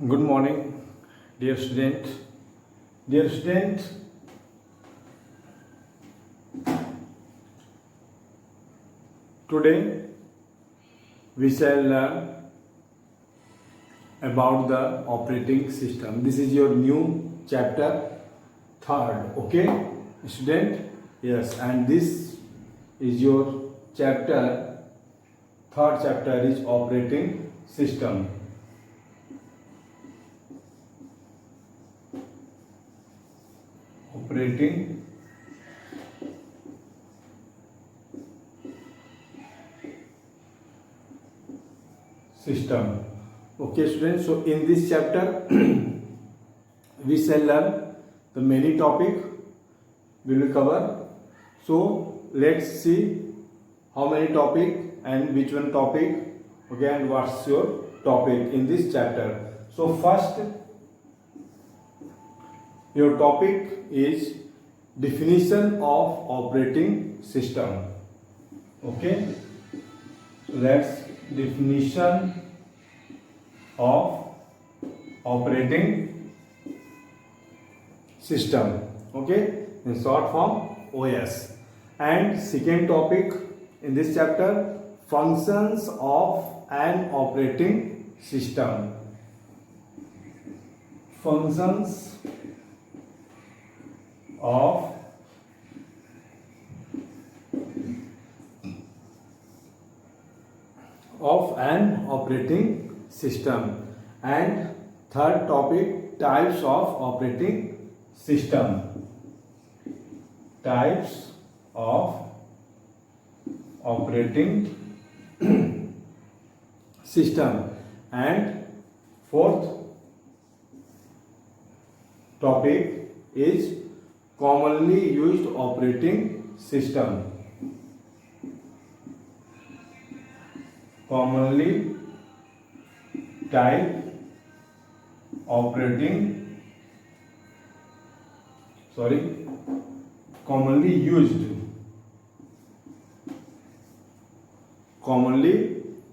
Good morning, dear student. Dear student, today we shall learn about the operating system. This is your new chapter, third. Okay, student? Yes, and this is your chapter, third chapter is operating system. Operating system. Okay, students. So in this chapter, we shall learn the many topic we will cover. So let's see how many topic and which one topic. Okay, and what's your topic in this chapter. So first, your topic is definition of operating system. Okay, so that's definition of operating system. Okay, in short form OS. And second topic in this chapter, functions of an operating system. Functions of an operating system. And third topic, types of operating system. Types of operating system. And fourth topic is commonly used operating system. Commonly type operating, commonly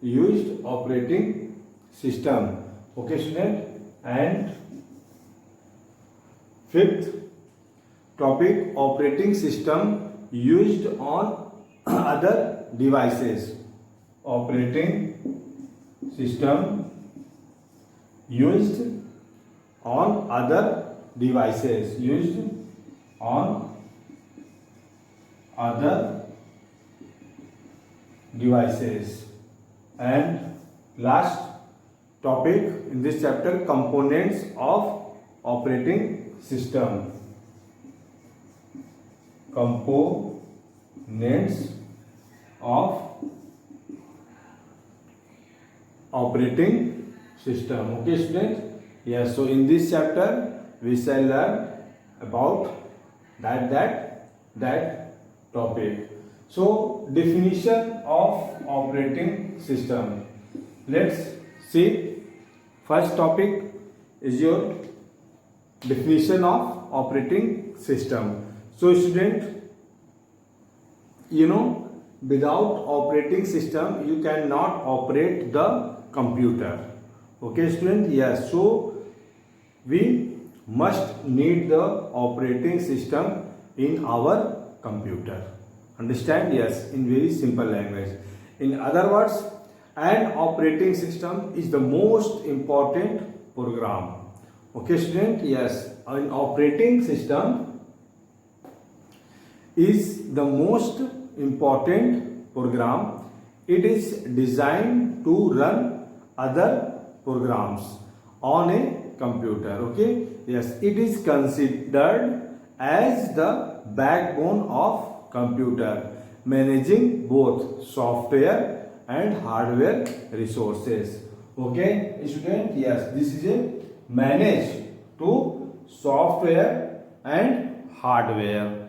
used operating system. Okay, student. And fifth topic, operating system used on other devices. Operating system used on other devices. Used on other devices. And last topic in this chapter, components of operating system. Components of operating system. Okay, students? Yes, so in this chapter we shall learn about that topic. So definition of operating system. Let's see. First topic is your definition of operating system. So student, without operating system you cannot operate the computer. Okay, student? Yes, so we must need the operating system in our computer. Understand? Yes, in very simple language. In other words, an operating system is the most important program. Okay, student? Yes, an operating system is the most important program. It is designed to run other programs on a computer. Okay, yes, it is considered as the backbone of computer, managing both software and hardware resources. Okay, student? Yes, this is a manage to software and hardware.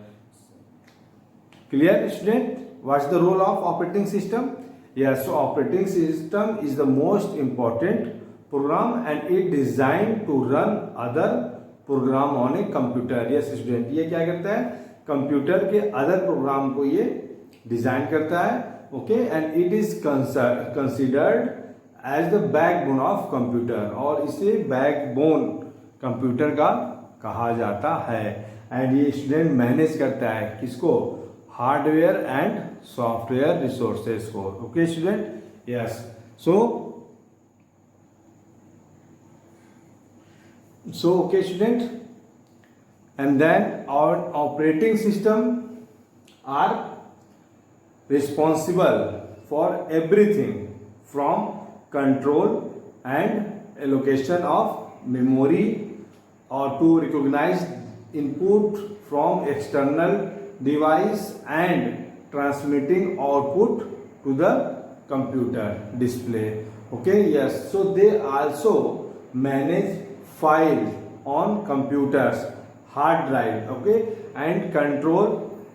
Clear, student? What's the role of operating system? Yes, so operating system is the most important program and it designed to run other program on a computer. Yes, student. ये क्या करता है? Computer के other programme को ये design करता है. Okay, and it is considered as the backbone of computer, और इसे बैकबोन कंप्यूटर का कहा जाता है। एंड ये स्टूडेंट मैनेज करता है किसको, हार्डवेयर एंड सॉफ्टवेयर रिसोर्सेज को। Okay student, yes. So okay student, and then our operating system are responsible for everything from control and allocation of memory, or to recognize input from external device and transmitting output to the computer display. Okay, yes. So they also manage files on computers, hard drive, okay, and control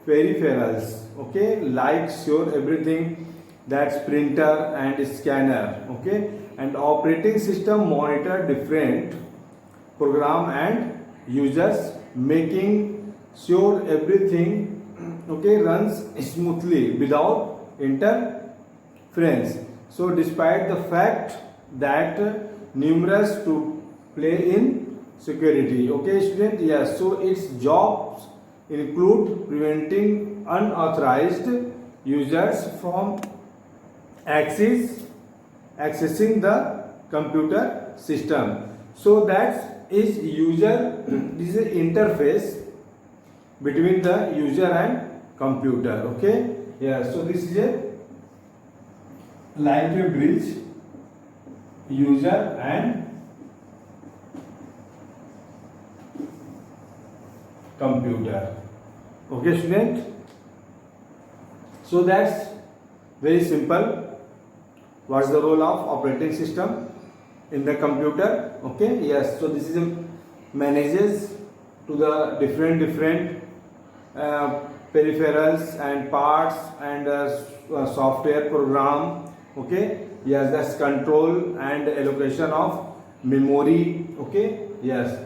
peripherals, okay, like sure everything, that's printer and scanner, okay. And operating system monitor different program and users, making sure everything, okay, runs smoothly without interference. So despite the fact that numerous to play in security. Okay student, yes. So its jobs include preventing unauthorized users from accessing the computer system. So that is user, this is an interface between the user and computer. Okay, yeah. So this is a like a bridge, user and computer. Okay student, so that's very simple. What's the role of operating system in the computer? Okay, yes. So this is a manages to the different peripherals and parts and software program. Okay, yes. That's control and allocation of memory. Okay, yes.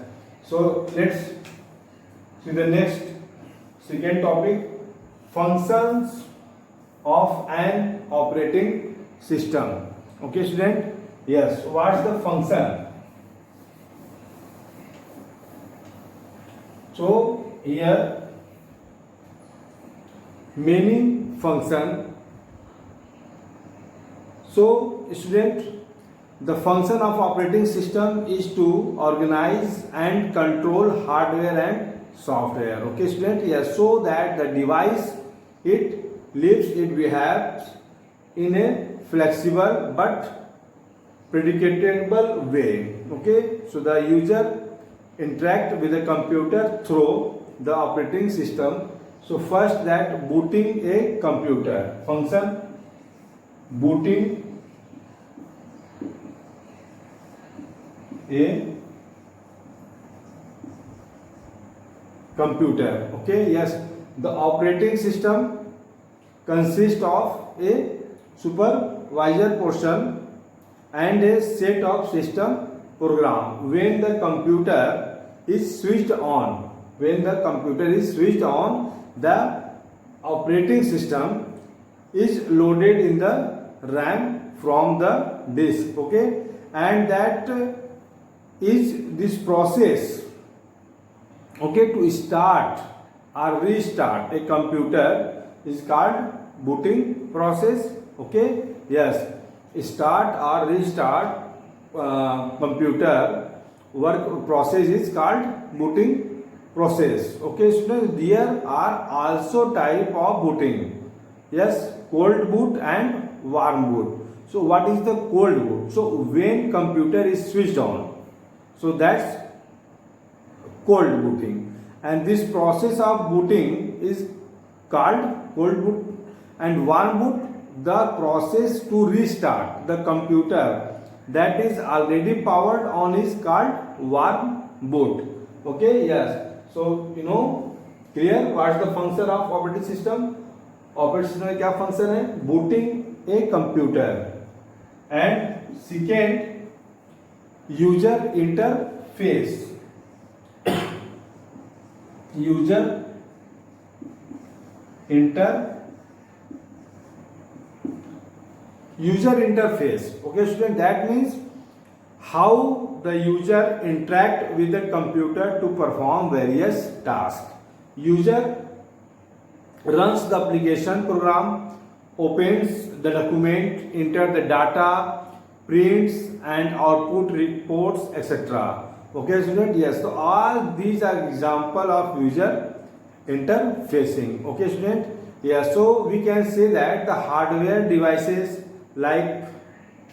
So let's see the next second topic, functions of an operating system. Okay student, yes. What's the function? So here many function. So student, the function of operating system is to organize and control hardware and software. Okay student, yes. So that the device it lives, it behaves in a flexible but predictable way. Okay, so the user interact with the computer through the operating system. So first, that booting a computer function, booting a computer. Okay, yes. The operating system consists of a supervisor portion and a set of system program. When the computer is switched on, the operating system is loaded in the RAM from the disk. Okay, and that is this process, okay, to start or restart a computer is called booting process. Okay, yes. Start or restart computer work process is called booting process. Okay students, there are also type of booting. Yes, cold boot and warm boot. So what is the cold boot? So when computer is switched on, so that's cold booting, and this process of booting is called cold boot. And warm boot, the process to restart the computer that is already powered on is called warm boot. Okay, yes. So you know clear what's the function of operating system. Operating system में क्या function है? Booting a computer. And second, user interface. User user interface. Okay student, that means how the user interact with the computer to perform various tasks. User runs the application program, opens the document, enter the data, prints and output reports, etc. Okay student, yes, so all these are example of user interfacing. Okay student, yes, so we can say that the hardware devices like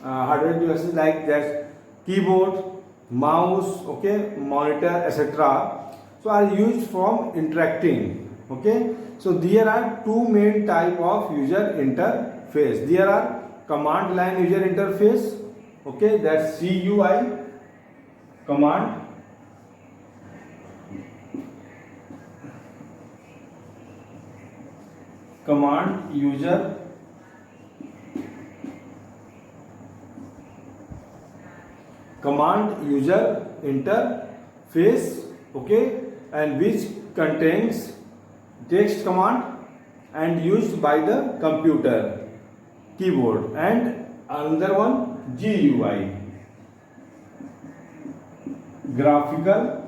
that keyboard, mouse, okay, monitor, etc. so are used from interacting. Okay, so there are two main type of user interface. There are command line user interface, okay, that's CUI, command user interface, okay, and which contains text command and used by the computer keyboard, and another one GUI, graphical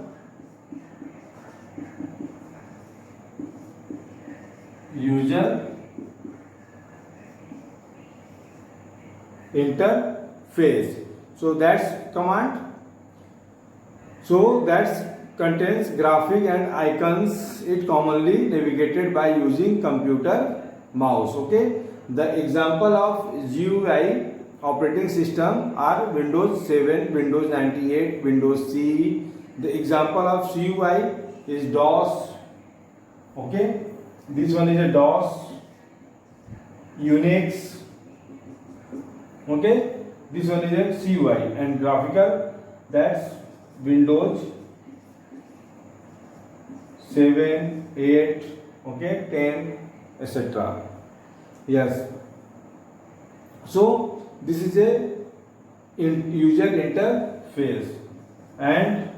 user interface. So that's command, so that's contains graphic and icons. It commonly navigated by using computer mouse. Okay, the example of GUI operating system are Windows 7, Windows 98, Windows CE. The example of CUI is DOS. Okay, this one is a DOS, Unix. Okay, this one is a CUI, and graphical, that's Windows 7, 8, okay, 10, etc. Yes, so this is a user interface. And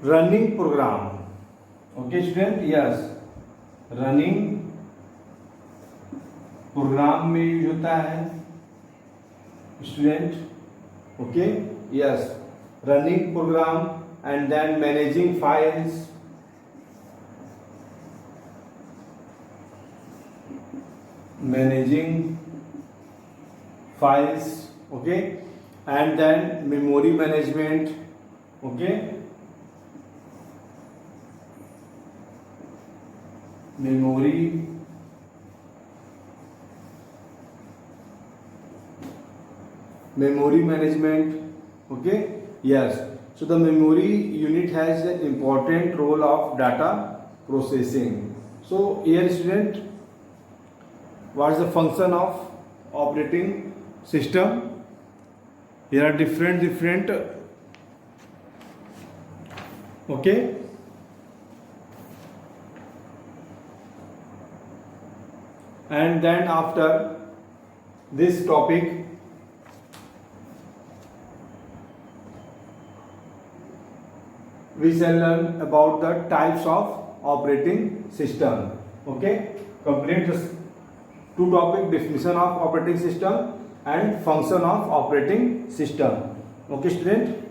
running program. Okay student, yes, running program में use होता है student. Okay, yes, running program and then managing files, okay, and then memory management, okay, memory management, okay, yes. So the memory unit has an important role of data processing. So here student, what is the function of operating system? Here are different okay, and then after this topic we shall learn about the types of operating system. Okay, complete this two topic: definition of operating system and function of operating system. Okay student,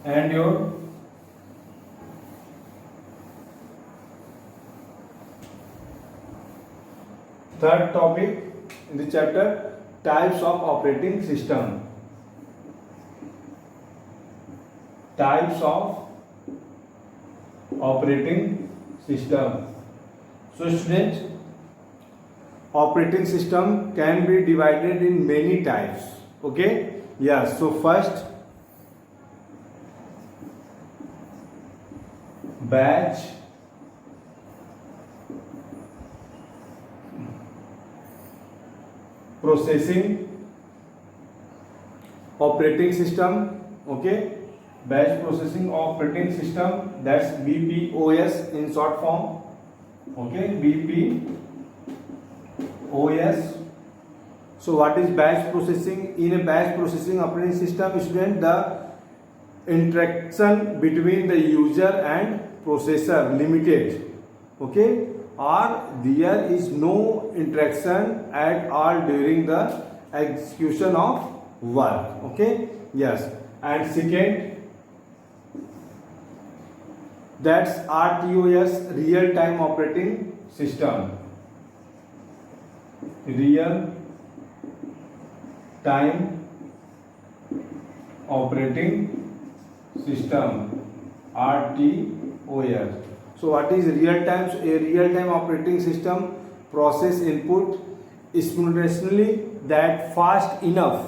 and your third topic in the chapter, types of operating system. Types of operating system. So students, operating system can be divided in many types. Okay, yes. So first, batch processing operating system. Okay, batch processing operating system, that's BPOS in short form. Okay, BPOS. So what is batch processing? In a batch processing operating system, student, the interaction between the user and processor limited. okay, or there is no interaction at all during the execution of work, okay. Yes, and second, that's RTOS, real time operating system. Real time operating system, RTOS. So what is real time? A real time operating system process input simultaneously that fast enough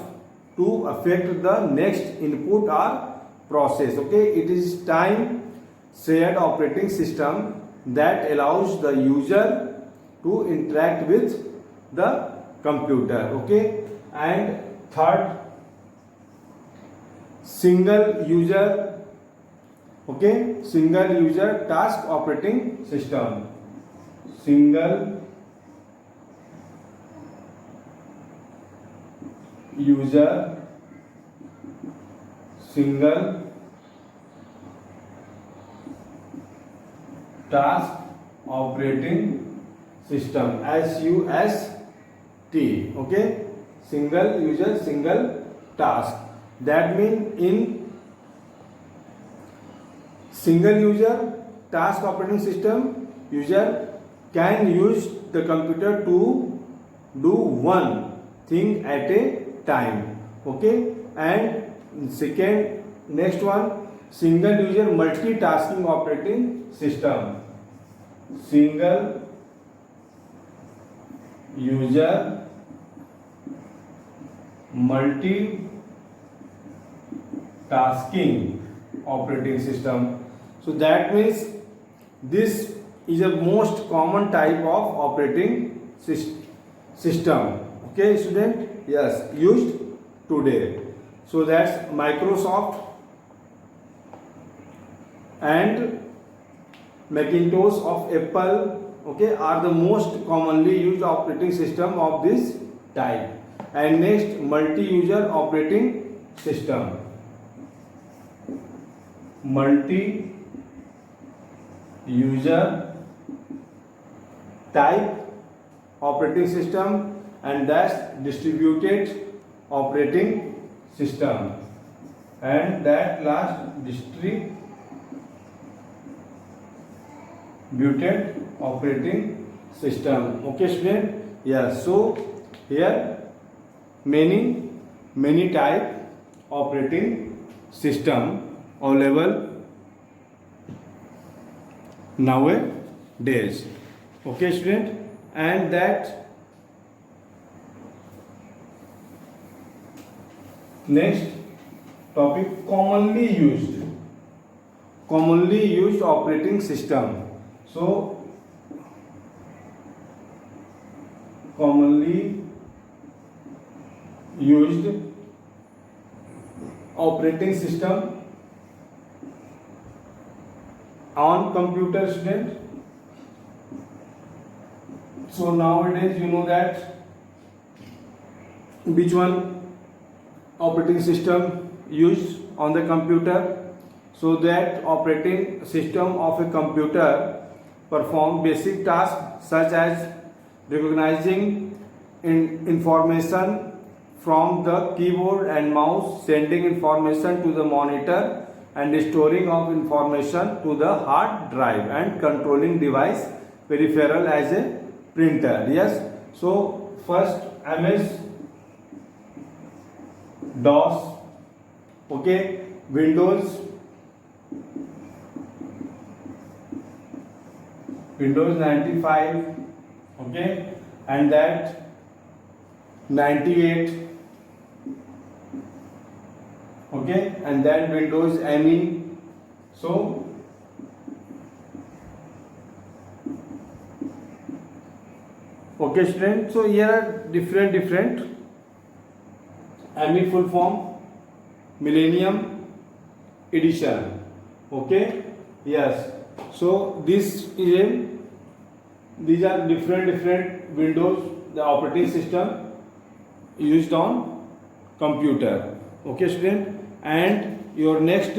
to affect the next input or process, okay. It is time shared operating system that allows the user to interact with the computer, okay. And third, single user, okay, single user task operating system. Single user, single task operating system, SUST, okay. Single user, single task. That means in single user task operating system, user can use the computer to do one thing at a time, okay. And second, next one, single user multitasking operating system. Single user multitasking operating system. So that means this is a most common type of operating system, okay student. Yes, used today. So that's Microsoft and Macintosh of Apple, okay, are the most commonly used operating system of this type. And next, multi-user operating system. Multi-user type operating system, and that's distributed operating system. And that last, distributed operating system, okay student. Yes, so here many type operating system available nowadays, okay student. And that next topic, commonly used operating system. So commonly used operating system on computer student. So nowadays you know that which one operating system used on the computer. So that operating system of a computer perform basic tasks such as recognizing information from the keyboard and mouse, sending information to the monitor, and storing of information to the hard drive, and controlling device peripheral as a printer. Yes, so first MS DOS, okay, Windows 95, okay, and that 98, okay, and then Windows ME. So okay student, so here are different ME full form, Millennium Edition, okay. Yes, so these are different Windows, the operating system used on computer, okay student. And your next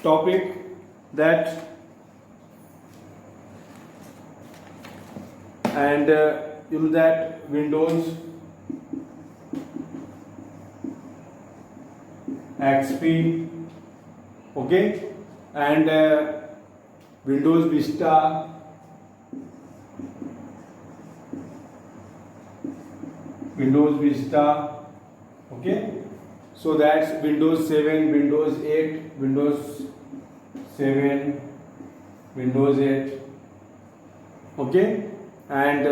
topic, that and you know that Windows XP, okay, and Windows Vista, okay. So that's Windows 7, Windows 8, Windows 7, Windows 8, okay, and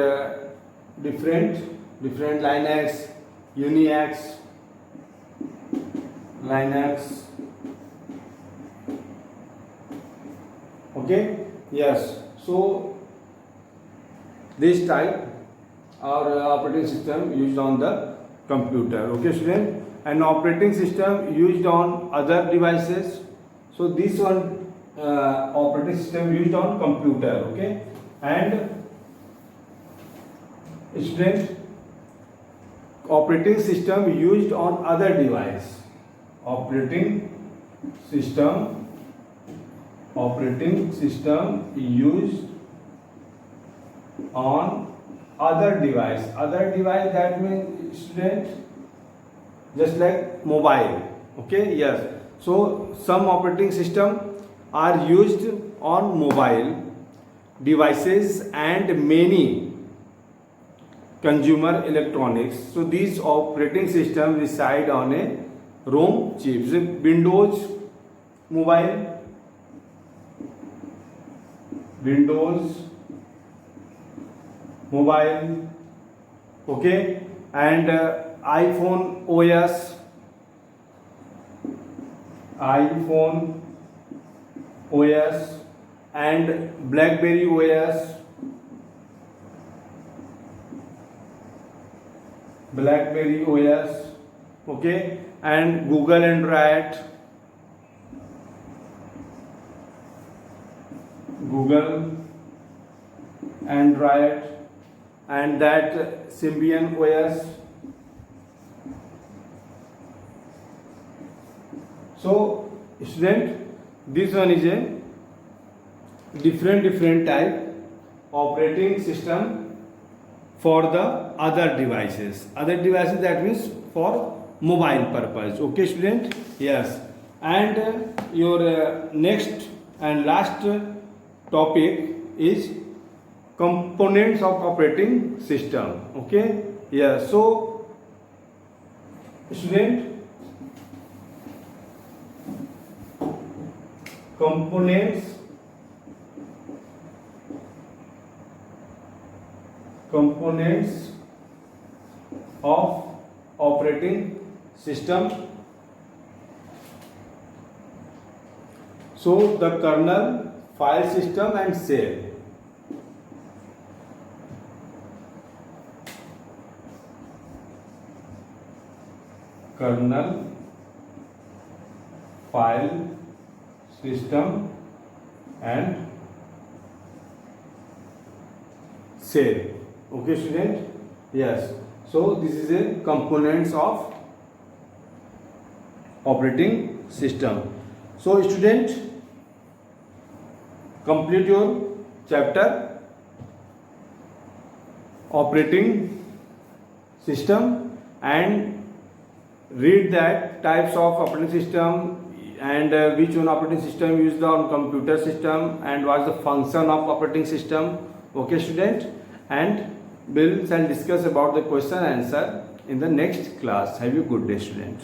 different Linux, Linux, okay. Yes, so this type are operating system used on the computer, okay student, and operating system used on other devices. So this one operating system used on computer, okay, and student, operating system used on other device, operating system used on other device, that means student, just like mobile, okay. Yes, so some operating system are used on mobile devices and many consumer electronics. So these operating systems reside on a ROM chips. Windows Mobile, okay, and iPhone OS, and BlackBerry OS, okay, and Google Android, and that Symbian OS. So student, this one is a different type operating system for the other devices, that means for mobile purpose, okay student. Yes, and your next and last topic is components of operating system, okay. Yeah, so student, components of operating system. So the kernel, file system and shell. Kernel, file system and shell, okay student. Yes, so this is a components of operating system. So student, complete your chapter operating system and read that types of operating system and which one operating system used on computer system and what's the function of operating system, okay student, and we'll discuss about the question and answer in the next class. Have a good day student.